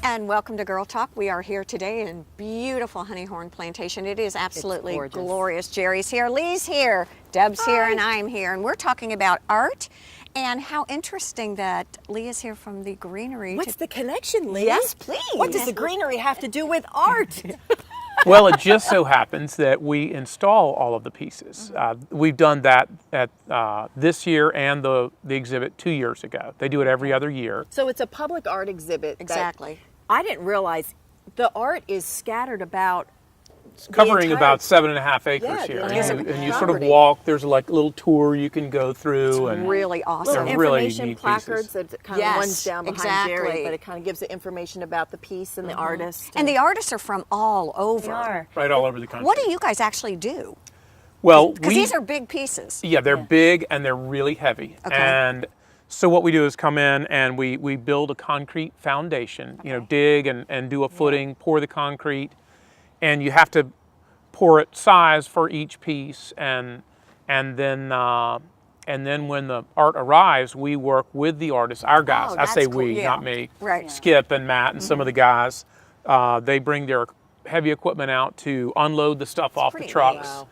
And welcome to Girl Talk. We are here today in beautiful Honeyhorn Plantation. It is absolutely glorious. Jerry's here, Lee's here, Deb's here, and I'm here. And we're talking about art and how interesting that Lee is here from the Greenery. What's the connection, Lee? Yes, please. What does the Greenery have to do with art? Well, it just so happens that we install all of the pieces. We've done that at this year and the exhibit 2 years ago. They do it every other year. So it's a public art exhibit. Exactly. I didn't realize the art is scattered about. It's covering about 7.5 acres here. And you sort of walk, there's like a little tour you can go through. It's really awesome. Little information placards that kind of one's down behind Jerry, but it kind of gives the information about the piece and the artist. And the artists are from all over. They are. Right all over the country. What do you guys actually do? Well, because these are big pieces. Yeah, they're big and they're really heavy. Okay. And so what we do is come in and we build a concrete foundation, you know, dig and do a footing, pour the concrete, and you have to pour it size for each piece, and then when the art arrives, we work with the artists, our guys. I say we, not me. Right. Skip and Matt and some of the guys. They bring their heavy equipment out to unload the stuff off the trucks. Nice.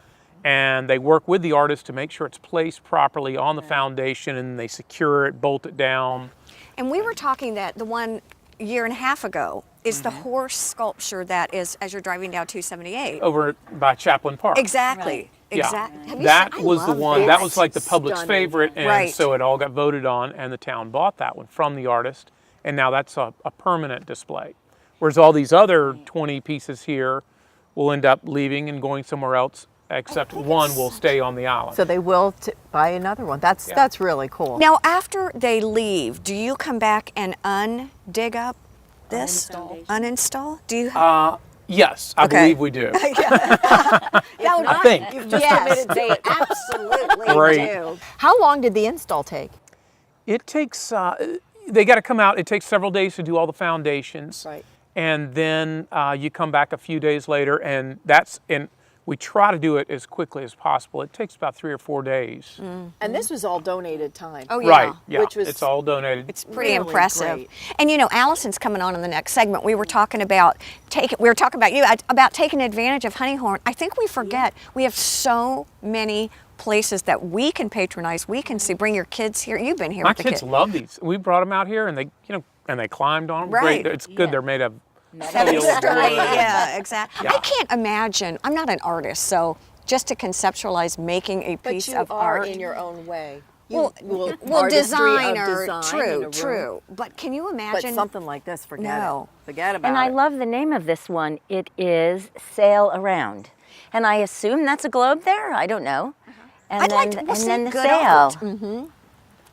And they work with the artist to make sure it's placed properly on the foundation, and they secure it, bolt it down. And we were talking that the one year and a half ago is the horse sculpture that is as you're driving down 278. Over by Chaplin Park. Exactly. Yeah. Exactly. That was the one, that was like the public's favorite, and so it all got voted on, and the town bought that one from the artist, and now that's a permanent display. Whereas all these other 20 pieces here will end up leaving and going somewhere else, except one will stay on the island. So they will buy another one. That's really cool. Now, after they leave, do you come back and dig up this? Uninstall? Do you? Yes, I believe we do. I think. You've just admitted they absolutely do. How long did the install take? It takes, they got to come out, it takes several days to do all the foundations. Right. And then you come back a few days later, and we try to do it as quickly as possible. It takes about 3 or 4 days. And this was all donated time. Oh, yeah. Right, yeah, Which was it's all donated. It's pretty really impressive. great. And you know, Allison's coming on in the next segment. We were talking about about taking advantage of Honeyhorn. I think we forget we have so many places that we can patronize, we can see. Bring your kids here. You've been here My with the kids kids. love these. We brought them out here, and they climbed on them. Right. Great. It's good. They're made of Exactly. steel wood. Yeah, exactly. Yeah. I can't imagine. I'm not an artist, so just to conceptualize making a piece of art in your own way. Well, designer, true. But can you imagine? But something like this, forget No. it. Forget about And it. I love the name of this one. It is Sail Around. And I assume that's a globe there? I don't know. And I'd then, like to and see then the good sail. art.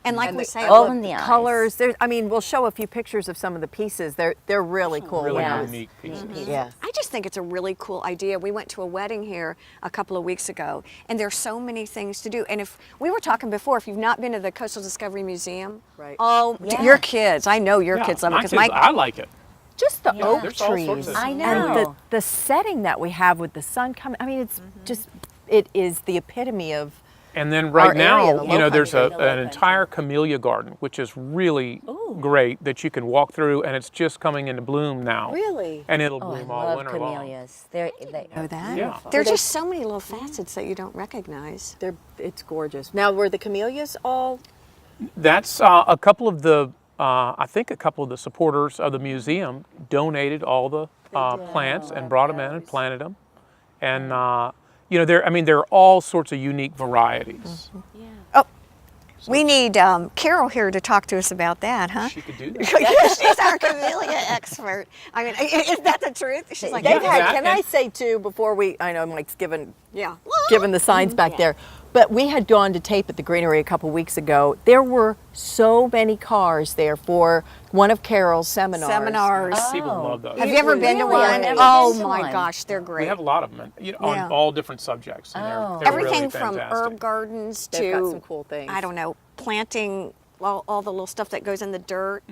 And like we say, all in the eyes. colors. I mean, we'll show a few pictures of some of the pieces. They're really cool. Really Yeah. unique pieces. Yeah. I just think it's a really cool idea. We went to a wedding here a couple of weeks ago, and there's so many things to do. And if we were talking before, if you've not been to the Coastal Discovery Museum, Right. oh, Yeah. your kids, I know your Yeah, kids love it my because kids, I like it. Just the oak There's all sorts trees. of- I know. And the setting that we have with the sun coming. I mean, it's just, it is the epitome of. And then Our right area, now, the you know, low there's country. an entire camellia garden, which is really great that you can walk through, and it's just coming into bloom now. Really? And it'll Oh, I bloom all love winter long. camellias. know that. Yeah. There's just so many little facets that you don't recognize. It's gorgeous. Now, were the camellias all? That's a couple of the, I think a couple of the supporters of the museum donated all the plants and brought them in and planted them. And, you know, there are all sorts of unique varieties. We need Carol here to talk to us about that, huh? She could do that. She's our camellia expert. I mean, is that the truth? She's like, They've Yeah. had, can I say too, before I know Mike's given yeah. the signs back there, but we had gone to tape at the Greenery a couple weeks ago. There were so many cars there for one of Carol's seminars. People love those. Have you ever been to Really? I've one? never Oh been to my one. gosh, they're great. We have a lot of them, you know, Yeah. on all different subjects. And they're Everything really from fantastic. herb gardens to They've got some cool things. I don't know, planting all the little stuff that goes in the dirt.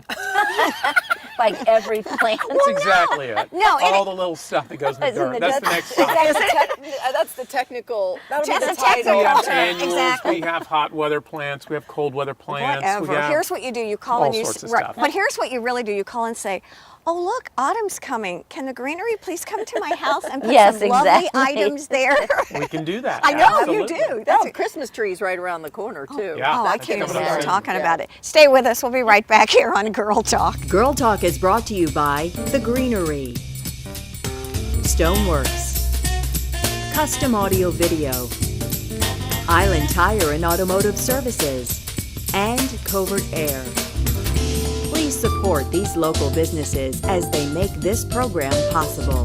like every plant. That's exactly it. No, and all the little stuff that goes in the Is in dirt. the That's dirt. the next topic. That's the technical. That'll be That's the the We technical have term. annuals, Exactly. we have hot weather plants, we have cold weather plants. Whatever. We have Here's what you do. You call all and you sorts of right. stuff. But here's what you really do. You call and say, "Oh, look, autumn's coming. Can the Greenery please come to my house and put Yes, some lovely exactly. items there?" We can do that. I know you Absolutely. do. That's Oh, Christmas trees right around the corner too. Yeah. Oh, I That's can't even coming up start soon. talking about it. Stay with us. We'll be right back here on Girl Talk. Girl Talk is brought to you by The Greenery, Stoneworks, Custom Audio Video, Island Tire and Automotive Services, and Covert Air. Please support these local businesses as they make this program possible.